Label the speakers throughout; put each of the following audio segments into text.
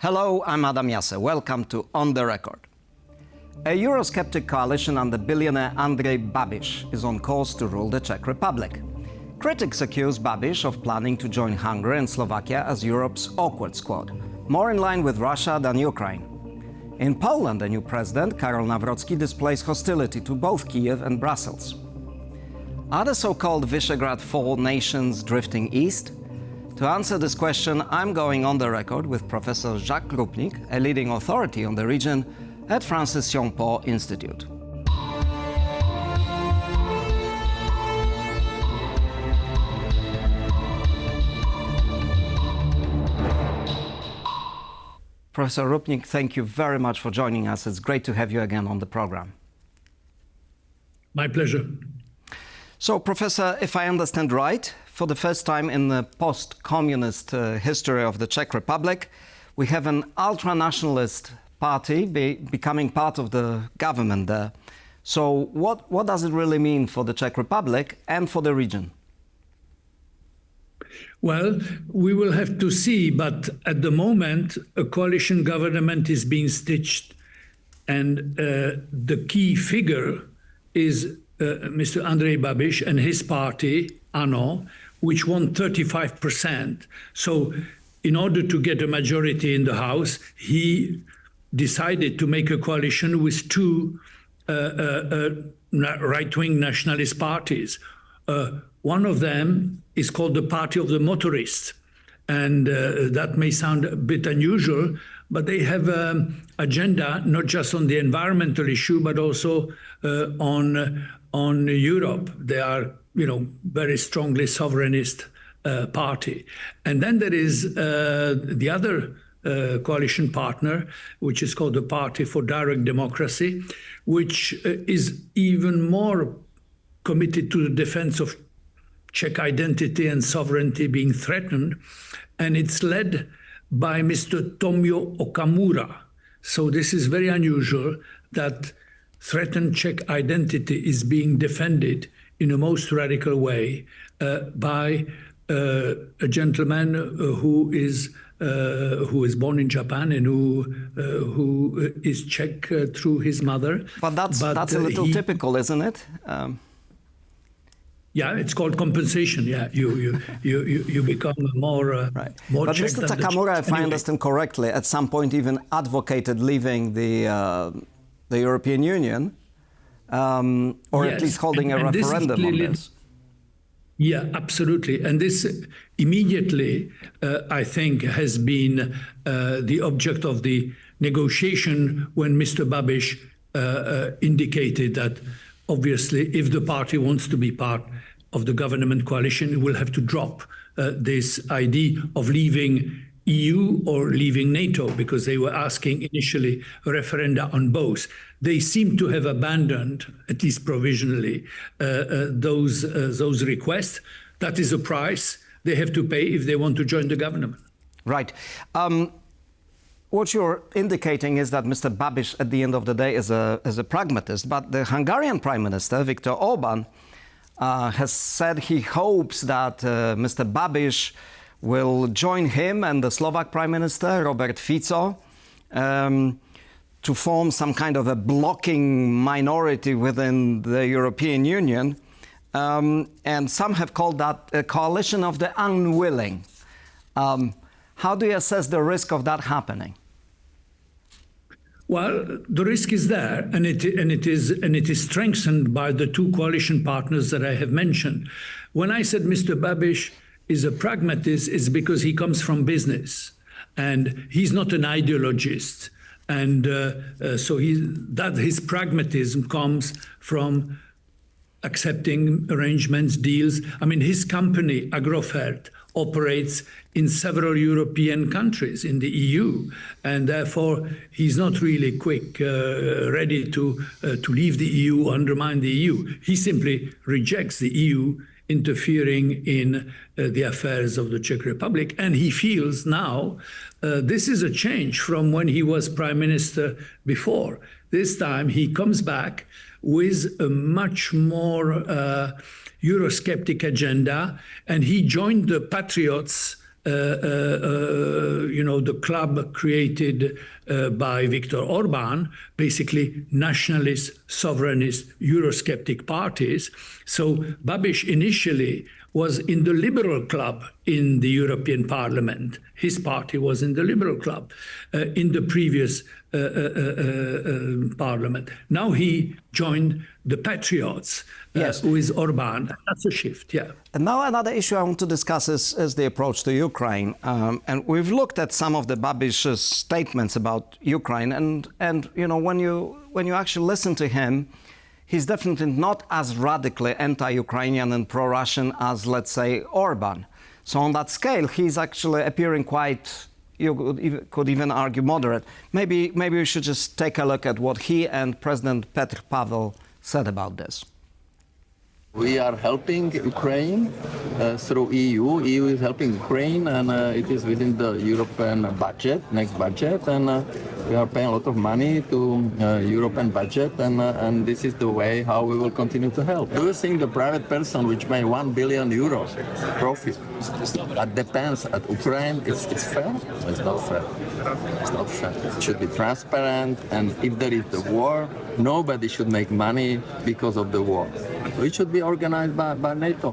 Speaker 1: Hello, I'm Adam Jasser. Welcome to On the Record. A Eurosceptic coalition under billionaire Andrej Babiš is on course to rule the Czech Republic. Critics accuse Babiš of planning to join Hungary and Slovakia as Europe's awkward squad, more in line with Russia than Ukraine. In Poland, the new president, Karol Nawrocki, displays hostility to both Kyiv and Brussels. Are the so-called Visegrad 4 nations drifting east? To answer this question, I'm going on the record with Professor Jacques Rupnik, a leading authority on the region at Francis Xiongpo Institute. Professor Rupnik, thank you very much for joining us. It's great to have you again on the program.
Speaker 2: My pleasure.
Speaker 1: So, Professor, if I understand right, for the first time in the post-communist history of the Czech Republic, we have an ultra-nationalist party becoming part of the government there. So what does it really mean for the Czech Republic and for the region?
Speaker 2: Well, we will have to see, but at the moment, a coalition government is being stitched, and the key figure is Mr. Andrej Babiš and his party, ANO, which won 35%. So in order to get a majority in the House, he decided to make a coalition with two right-wing nationalist parties. One of them is called the Party of the Motorists. And that may sound a bit unusual, but they have an agenda not just on the environmental issue, but also on Europe. They are, very strongly sovereignist party. And then there is the other coalition partner, which is called the Party for Direct Democracy, which is even more committed to the defense of Czech identity and sovereignty being threatened. And it's led by Mr. Tomio Okamura. So this is very unusual that threatened Czech identity is being defended in a most radical way by a gentleman who is born in Japan and who is Czech through his mother.
Speaker 1: But that's a little typical, isn't it?
Speaker 2: Yeah, it's called compensation. Yeah, you become more
Speaker 1: right.
Speaker 2: More
Speaker 1: but
Speaker 2: Czech
Speaker 1: Mr.
Speaker 2: than
Speaker 1: Takamura, if I understand correctly, at some point even advocated leaving the European Union, or
Speaker 2: yes,
Speaker 1: at least holding a referendum on this.
Speaker 2: Yeah, absolutely. And this immediately, I think, has been the object of the negotiation when Mr. Babiš indicated that, obviously, if the party wants to be part of the government coalition, it will have to drop this idea of leaving EU or leaving NATO, because they were asking initially a referenda on both. They seem to have abandoned, at least provisionally, those requests. That is a price they have to pay if they want to join the government.
Speaker 1: Right. What you're indicating is that Mr. Babiš, at the end of the day, is a pragmatist. But the Hungarian Prime Minister, Viktor Orbán, has said he hopes that Mr. Babiš will join him and the Slovak Prime Minister, Robert Fico, to form some kind of a blocking minority within the European Union. And some have called that a coalition of the unwilling. How do you assess the risk of that happening?
Speaker 2: Well, the risk is there, and it is strengthened by the two coalition partners that I have mentioned. When I said Mr. Babiš is a pragmatist, it's because he comes from business, and he's not an ideologist, and so his pragmatism comes from accepting arrangements, deals. I mean, his company, Agrofert, operates in several European countries in the EU, and therefore he's not really ready to leave the EU, undermine the EU. He simply rejects the EU interfering in the affairs of the Czech Republic, and he feels now this is a change from when he was prime minister before. This time he comes back with a much more Eurosceptic agenda, and he joined the Patriots the club created by Viktor Orbán, basically nationalist, sovereignist, Eurosceptic parties. So Babiš initially was in the Liberal club in the European Parliament. His party was in the Liberal club in the previous Parliament. Now he joined the Patriots
Speaker 1: Yes.
Speaker 2: with Orbán. That's a shift, yeah.
Speaker 1: And now another issue I want to discuss is the approach to Ukraine. And we've looked at some of the Babiš's statements about Ukraine, and when you actually listen to him, he's definitely not as radically anti-Ukrainian and pro-Russian as, let's say, Orbán. So on that scale, he's actually appearing quite, you could even argue, moderate. Maybe we should just take a look at what he and President Petr Pavel said about this.
Speaker 3: We are helping Ukraine through EU. EU is helping Ukraine, and it is within the European next budget, and we are paying a lot of money to European budget, and this is the way how we will continue to help. Do you think the private person which made 1 billion euros profit that depends at Ukraine, it's fair? It's not fair. It's not fair. It should be transparent, and if there is the war, nobody should make money because of the war. It should be organized by NATO.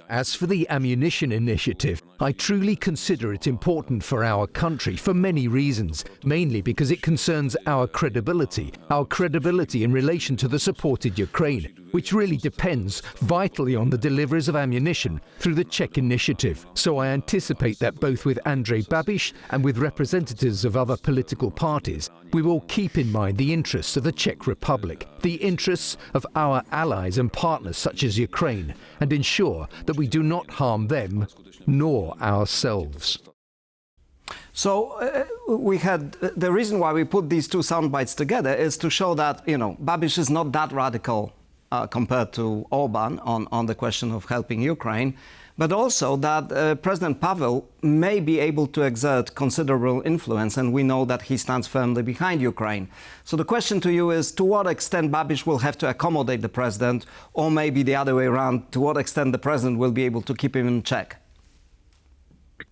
Speaker 4: As for the ammunition initiative, I truly consider it important for our country for many reasons, mainly because it concerns our credibility in relation to the supported Ukraine, which really depends vitally on the deliveries of ammunition through the Czech initiative. So I anticipate that both with Andrej Babiš and with representatives of other political parties, we will keep in mind the interests of the Czech Republic, the interests of our allies and partners such as Ukraine, and ensure that we do not harm them nor ourselves.
Speaker 1: So we had the reason why we put these two sound bites together is to show that Babiš is not that radical compared to Orbán on the question of helping Ukraine, but also that President Pavel may be able to exert considerable influence, and we know that he stands firmly behind Ukraine. So the question to you is, to what extent Babiš will have to accommodate the president, or maybe the other way around, to what extent the president will be able to keep him in check?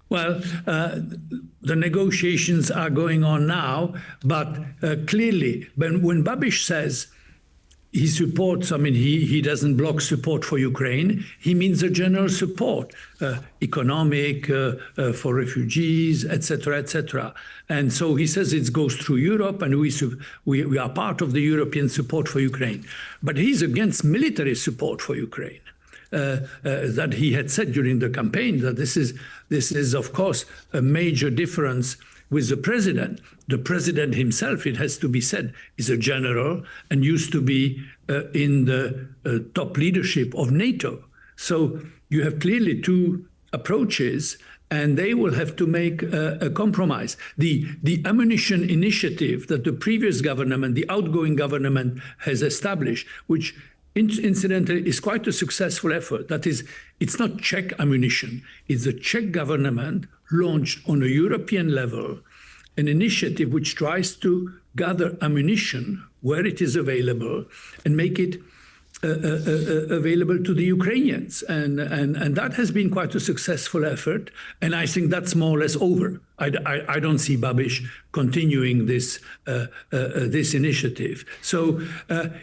Speaker 2: Well, the negotiations are going on now, but clearly, when Babiš says he supports, he doesn't block support for Ukraine, he means a general support, economic, for refugees, etc., etc. And so he says it goes through Europe, and we are part of the European support for Ukraine. But he's against military support for Ukraine. That he had said during the campaign, that this is of course a major difference with the president. The president himself, it has to be said, is a general and used to be in the top leadership of NATO. So you have clearly two approaches, and they will have to make a compromise. The ammunition initiative that the previous government, the outgoing government, has established, which incidentally is quite a successful effort. That is, it's not Czech ammunition. It's the Czech government launched on a European level an initiative which tries to gather ammunition where it is available and make it available to the Ukrainians. And that has been quite a successful effort. And I think that's more or less over. I don't see Babiš continuing this initiative. So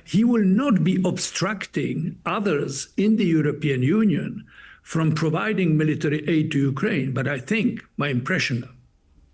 Speaker 2: he will not be obstructing others in the European Union from providing military aid to Ukraine. But I think my impression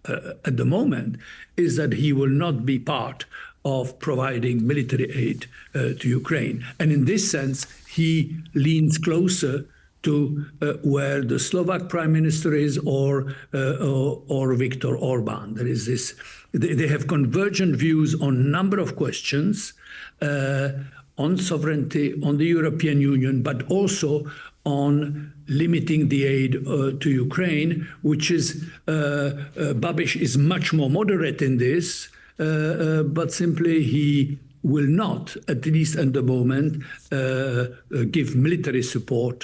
Speaker 2: at the moment is that he will not be part of providing military aid to Ukraine. And in this sense, he leans closer to where the Slovak Prime Minister is or Viktor Orbán. There is this, they have convergent views on a number of questions on sovereignty, on the European Union, but also on limiting the aid to Ukraine, which is, Babiš is much more moderate in this, but simply he will not, at least at the moment, give military support,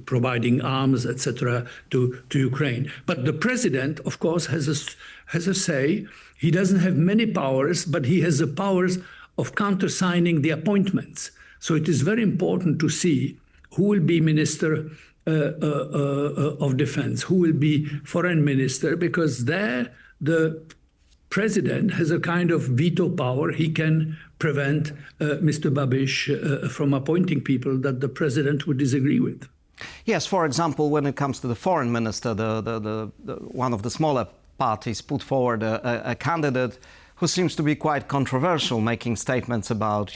Speaker 2: providing arms, etc., to Ukraine. But the president, of course, has a say. He doesn't have many powers, but he has the powers of countersigning the appointments. So it is very important to see who will be Minister of Defense, who will be foreign minister, because there the president has a kind of veto power. He can prevent Mr. Babiš from appointing people that the president would disagree with.
Speaker 1: Yes, for example, when it comes to the foreign minister, the one of the smaller parties put forward a candidate who seems to be quite controversial, making statements about,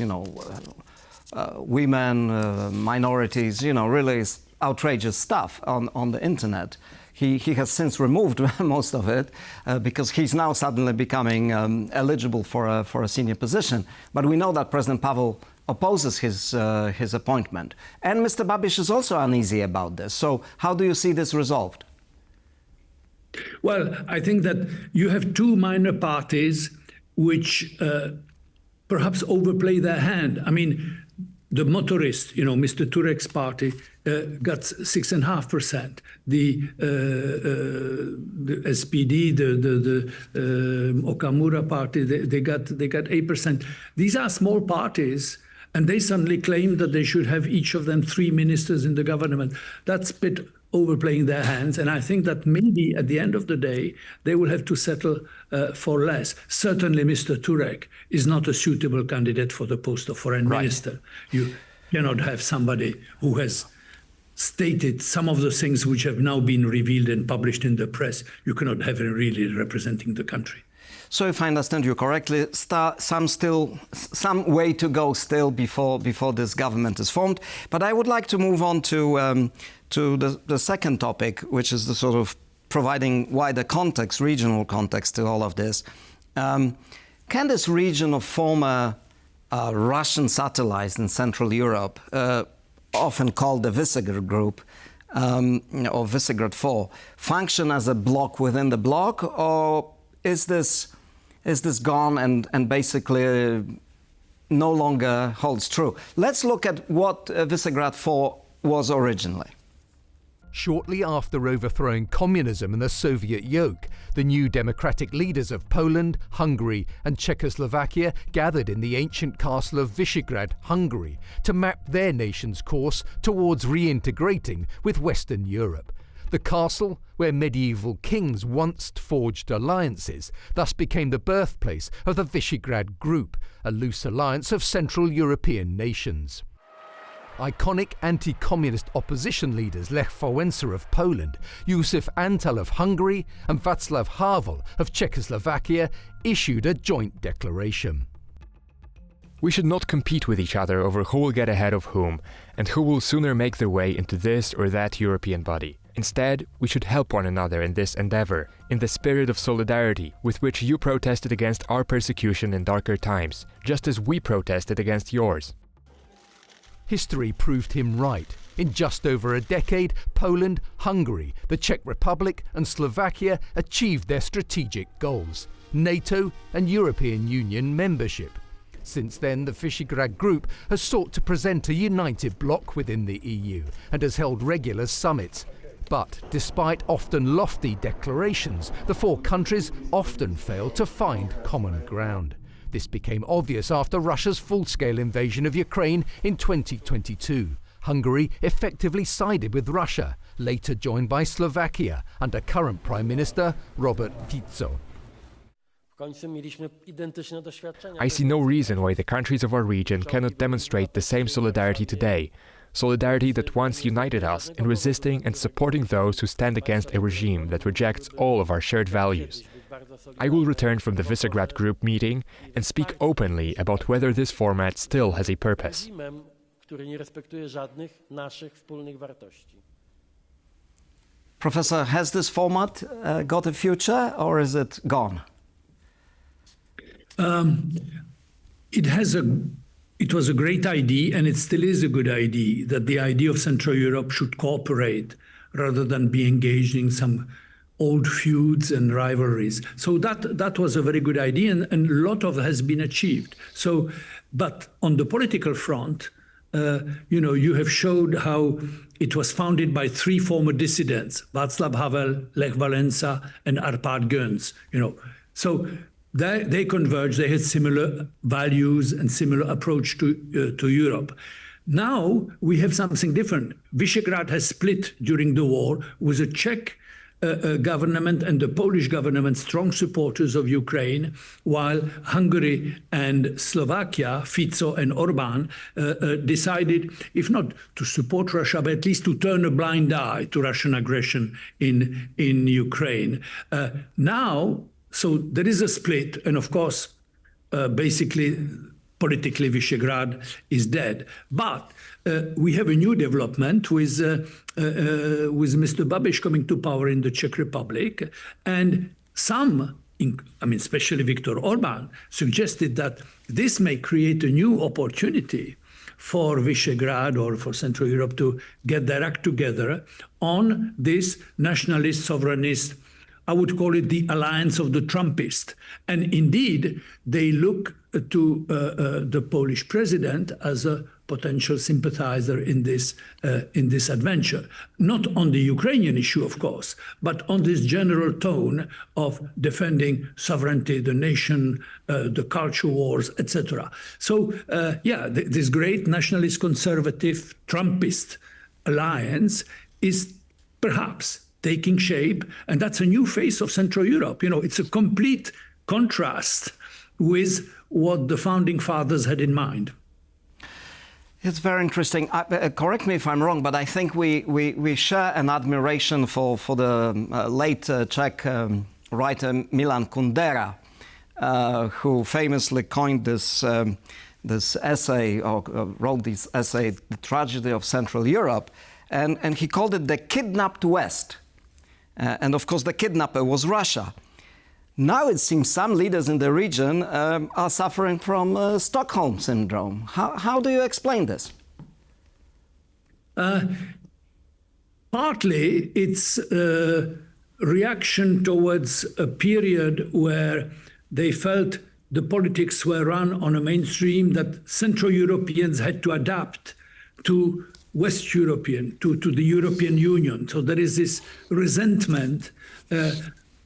Speaker 1: women, minorities, really outrageous stuff on the internet. He has since removed most of it because he's now suddenly becoming eligible for a senior position. But we know that President Pavel opposes his appointment. And Mr. Babiš is also uneasy about this. So how do you see this resolved?
Speaker 2: Well, I think that you have two minor parties which perhaps overplay their hand. I mean, the motorist, Mr. Turek's party got 6.5%. The SPD, the Okamura party, they got 8%. These are small parties, and they suddenly claim that they should have each of them 3 ministers in the government. That's a bit overplaying their hands, and I think that maybe at the end of the day they will have to settle for less. Certainly Mr. Turek is not a suitable candidate for the post of foreign minister. You cannot have somebody who has stated some of the things which have now been revealed and published in the press. You cannot have him really representing the country.
Speaker 1: So if I understand you correctly, some way to go still before this government is formed. But I would like to move on to the second topic, which is the sort of providing wider context, regional context to all of this. Can this region of former Russian satellites in Central Europe, often called the Visegrad Group, or Visegrad 4, function as a bloc within the bloc, or is this gone and basically no longer holds true? Let's look at what Visegrad 4 was originally.
Speaker 4: Shortly after overthrowing communism and the Soviet yoke, the new democratic leaders of Poland, Hungary and Czechoslovakia gathered in the ancient castle of Visegrad, Hungary, to map their nation's course towards reintegrating with Western Europe. The castle, where medieval kings once forged alliances, thus became the birthplace of the Visegrad Group, a loose alliance of Central European nations. Iconic anti-communist opposition leaders Lech Wałęsa of Poland, Józef Antall of Hungary and Václav Havel of Czechoslovakia issued a joint declaration.
Speaker 5: We should not compete with each other over who will get ahead of whom, and who will sooner make their way into this or that European body. Instead, we should help one another in this endeavor, in the spirit of solidarity with which you protested against our persecution in darker times, just as we protested against yours.
Speaker 4: History proved him right. In just over a decade, Poland, Hungary, the Czech Republic and Slovakia achieved their strategic goals: NATO and European Union membership. Since then, the Visegrad Group has sought to present a united bloc within the EU and has held regular summits. But despite often lofty declarations, the four countries often fail to find common ground. This became obvious after Russia's full-scale invasion of Ukraine in 2022. Hungary effectively sided with Russia, later joined by Slovakia under current Prime Minister Robert Fico.
Speaker 5: I see no reason why the countries of our region cannot demonstrate the same solidarity today. Solidarity that once united us in resisting and supporting those who stand against a regime that rejects all of our shared values. I will return from the Visegrad Group meeting and speak openly about whether this format still has a purpose.
Speaker 1: Professor, has this format got a future, or is it gone?
Speaker 2: It was a great idea, and it still is a good idea, that the idea of Central Europe should cooperate rather than be engaged in some old feuds and rivalries. So that was a very good idea, and a lot of it has been achieved. So, but on the political front, you have showed how it was founded by three former dissidents: Václav Havel, Lech Wałęsa, and Arpad Göns. So they converged. They had similar values and similar approach to Europe. Now we have something different. Visegrad has split during the war with a Czech government and the Polish government strong supporters of Ukraine, while Hungary and Slovakia, Fico and Orbán, decided, if not to support Russia, but at least to turn a blind eye to Russian aggression in Ukraine. Now, so there is a split, and of course, basically, politically, Visegrad is dead. But we have a new development with Mr. Babiš coming to power in the Czech Republic, and some, especially Viktor Orbán, suggested that this may create a new opportunity for Visegrad or for Central Europe to get their act together on this nationalist, sovereignist, I would call it the alliance of the Trumpist. And indeed, they look to the Polish president as a potential sympathizer in this adventure. Not on the Ukrainian issue, of course, but on this general tone of defending sovereignty, the nation, the culture wars, etc. So, this great nationalist, conservative, Trumpist alliance is perhaps taking shape, and that's a new face of Central Europe. It's a complete contrast with what the founding fathers had in mind.
Speaker 1: It's very interesting. Correct me if I'm wrong, but I think we share an admiration for the late Czech writer Milan Kundera, who famously coined this essay, or wrote this essay, The Tragedy of Central Europe, and he called it the kidnapped West. And of course, the kidnapper was Russia. Now it seems some leaders in the region are suffering from Stockholm syndrome. How do you explain this?
Speaker 2: Partly it's a reaction towards a period where they felt the politics were run on a mainstream that Central Europeans had to adapt to West European, to the European Union. So there is this resentment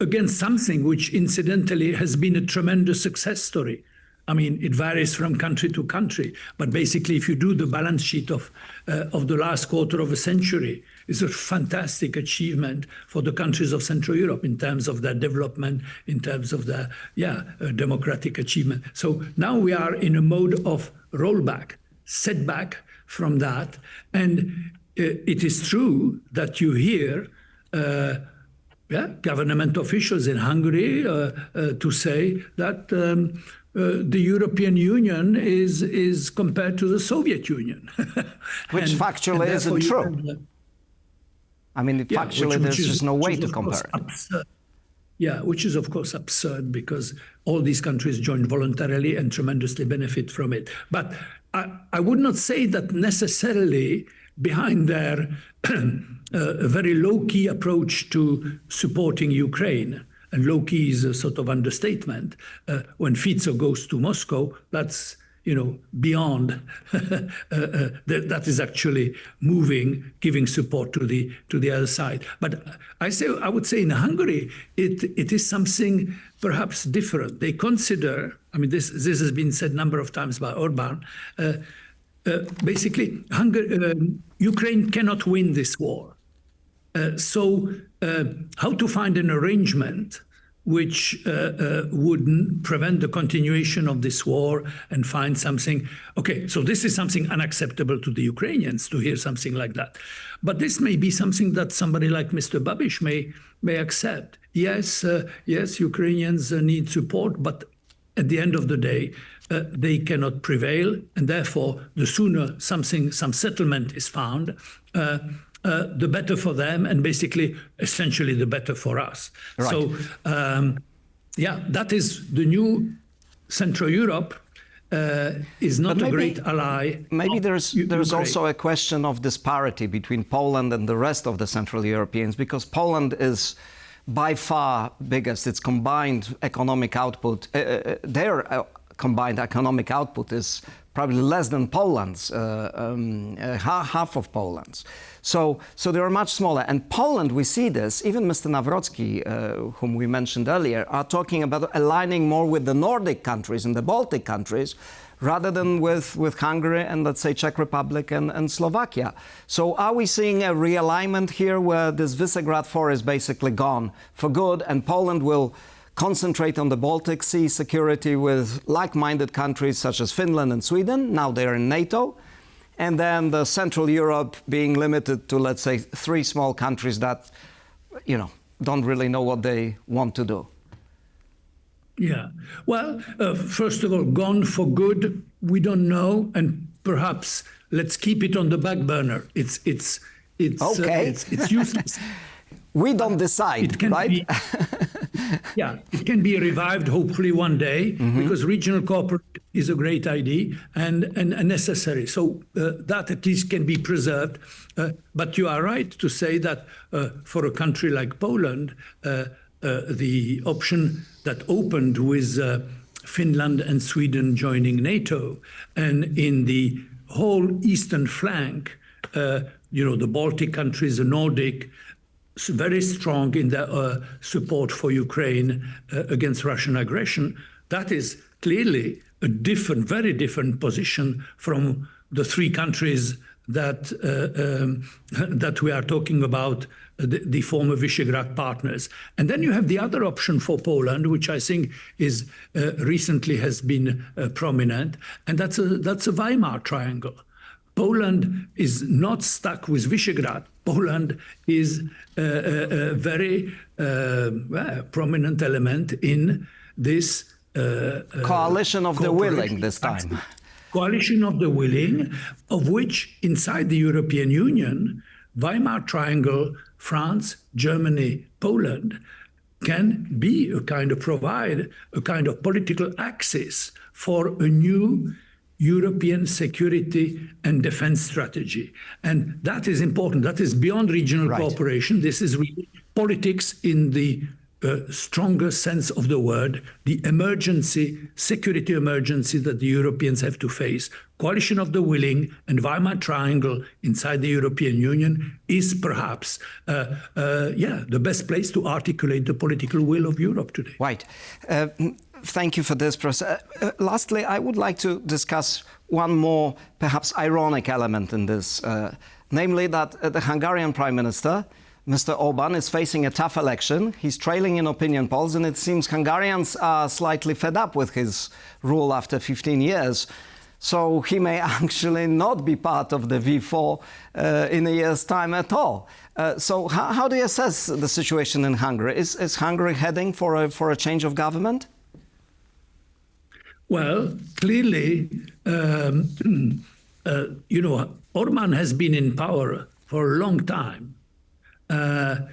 Speaker 2: against something which incidentally has been a tremendous success story. It varies from country to country, but basically if you do the balance sheet of the last quarter of a century, it's a fantastic achievement for the countries of Central Europe in terms of their development, in terms of their democratic achievement. So now we are in a mode of rollback, setback from that. And it is true that you hear government officials in Hungary to say that the European Union is compared to the Soviet Union.
Speaker 1: Which factually isn't true. Factually there's just no way to compare it.
Speaker 2: Which is of course absurd because all these countries joined voluntarily and tremendously benefit from it. But I would not say that necessarily behind their very low-key approach to supporting Ukraine, and low-key is a sort of understatement. When Fico goes to Moscow, that's beyond. That is actually moving, giving support to the other side. But I would say in Hungary, it is something perhaps different. They consider, this has been said a number of times by Orbán, basically Ukraine cannot win this war. So how to find an arrangement which would prevent the continuation of this war and find something. Okay, so this is something unacceptable to the Ukrainians to hear something like that. But this may be something that somebody like Mr. Babiš may accept. Yes, Ukrainians need support, but at the end of the day, they cannot prevail, and therefore, the sooner some settlement is found, the better for them, and basically, essentially, the better for us.
Speaker 1: Right.
Speaker 2: So, that is the new Central Europe is not a great ally.
Speaker 1: Maybe there's also a question of disparity between Poland and the rest of the Central Europeans, because Poland is by far biggest. Its combined economic output, their combined economic output is probably less than Poland's, half of Poland's. So they are much smaller. And Poland, we see this, even Mr. Nawrocki, whom we mentioned earlier, are talking about aligning more with the Nordic countries and the Baltic countries, rather than with Hungary and, let's say, Czech Republic and Slovakia. So are we seeing a realignment here where this Visegrad 4 is basically gone for good, and Poland will concentrate on the Baltic Sea security with like-minded countries such as Finland and Sweden? Now they're in NATO. And then the Central Europe being limited to, let's say, 3 small countries that, don't really know what they want to do.
Speaker 2: Yeah. Well, first of all, gone for good, we don't know, and perhaps let's keep it on the back burner. It's
Speaker 1: okay.
Speaker 2: It's useless.
Speaker 1: We don't decide, right?
Speaker 2: It can be revived hopefully one day, because regional cooperation is a great idea and necessary. So that at least can be preserved. But you are right to say that for a country like Poland, the option that opened with Finland and Sweden joining NATO, and in the whole eastern flank, the Baltic countries, the Nordic, very strong in their support for Ukraine against Russian aggression. That is clearly a very different position from the 3 countries that we are talking about, the former Visegrad partners. And then you have the other option for Poland, which I think is recently has been prominent, and that's a Weimar Triangle. Poland is not stuck with Visegrad. Poland is a very prominent element in this
Speaker 1: coalition of the willing this time.
Speaker 2: Coalition of the willing, of which inside the European Union, Weimar Triangle, France, Germany, Poland, can be provide a kind of political axis for a new European security and defense strategy. And that is important. That is beyond regional cooperation. This is really politics in the stronger sense of the word, the security emergency that the Europeans have to face. Coalition of the willing and Weimar Triangle inside the European Union is perhaps the best place to articulate the political will of Europe today.
Speaker 1: Right. Thank you for this, Professor. Lastly, I would like to discuss one more, perhaps ironic element in this, namely that the Hungarian Prime Minister, Mr. Orbán, is facing a tough election. He's trailing in opinion polls, and it seems Hungarians are slightly fed up with his rule after 15 years. So he may actually not be part of the V4 in a year's time at all. So how do you assess the situation in Hungary? Is Hungary heading for a change of government?
Speaker 2: Well, clearly, Orbán has been in power for a long time. After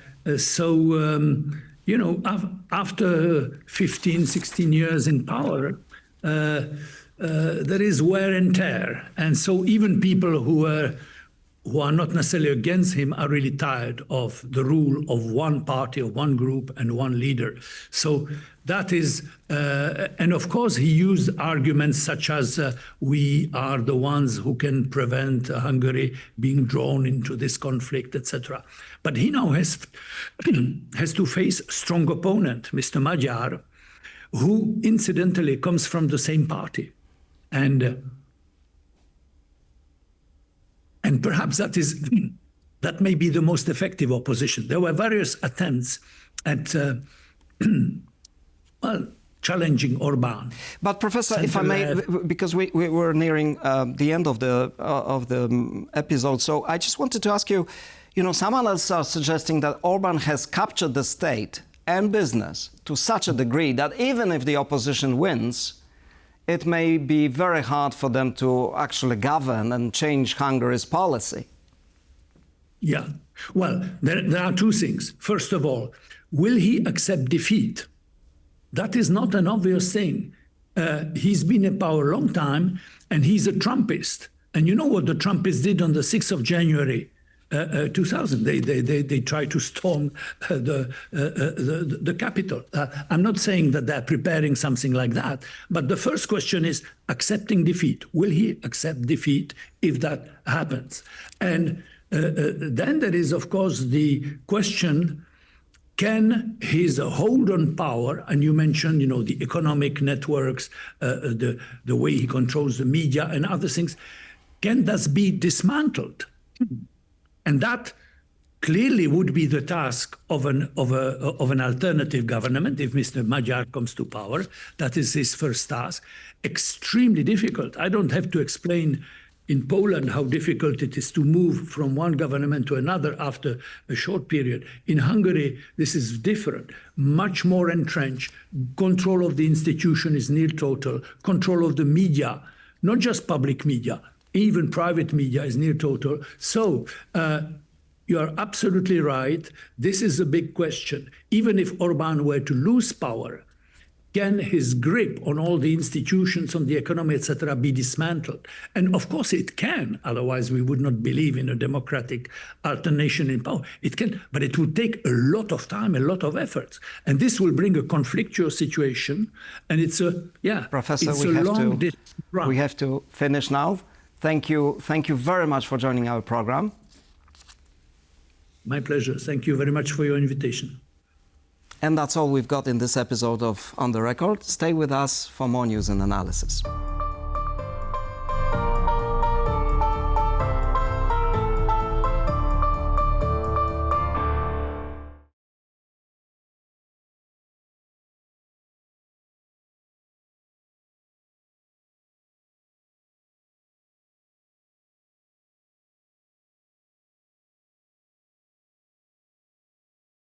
Speaker 2: 15, 16 years in power, there is wear and tear. And so even people who are not necessarily against him are really tired of the rule of one party, of one group and one leader. So that is, and of course he used arguments such as we are the ones who can prevent Hungary being drawn into this conflict, etc. But he now has to face a strong opponent, Mr. Magyar, who incidentally comes from the same party. And perhaps that may be the most effective opposition. There were various attempts at challenging Orbán.
Speaker 1: But Professor, if I may, because we were nearing the end of the episode, so I just wanted to ask you, some analysts are suggesting that Orbán has captured the state and business to such a degree that even if the opposition wins, it may be very hard for them to actually govern and change Hungary's policy.
Speaker 2: Yeah. Well, there are 2 things. First of all, will he accept defeat? That is not an obvious thing. He's been in power a long time, and he's a Trumpist. And you know what the Trumpists did on the 6th of January 2000. They tried to storm the capital. I'm not saying that they're preparing something like that, but the first question is accepting defeat. Will he accept defeat if that happens? And then there is, of course, the question, can his hold on power, and you mentioned, the economic networks, the way he controls the media and other things, can that be dismantled? And that clearly would be the task of an alternative government if Mr. Magyar comes to power. That is his first task. Extremely difficult. I don't have to explain in Poland how difficult it is to move from one government to another after a short period. In Hungary, this is different, much more entrenched. Control of the institution is near total. Control of the media, not just public media, even private media is near total. So you are absolutely right. This is a big question. Even if Orbán were to lose power, can his grip on all the institutions, on the economy, etc., be dismantled? And of course it can. Otherwise, we would not believe in a democratic alternation in power. It can, but it would take a lot of time, a lot of efforts. And this will bring a conflictual situation. And it's
Speaker 1: Professor,
Speaker 2: it's
Speaker 1: we have to finish now. Thank you very much for joining our program.
Speaker 2: My pleasure. Thank you very much for your invitation.
Speaker 1: And that's all we've got in this episode of On the Record. Stay with us for more news and analysis.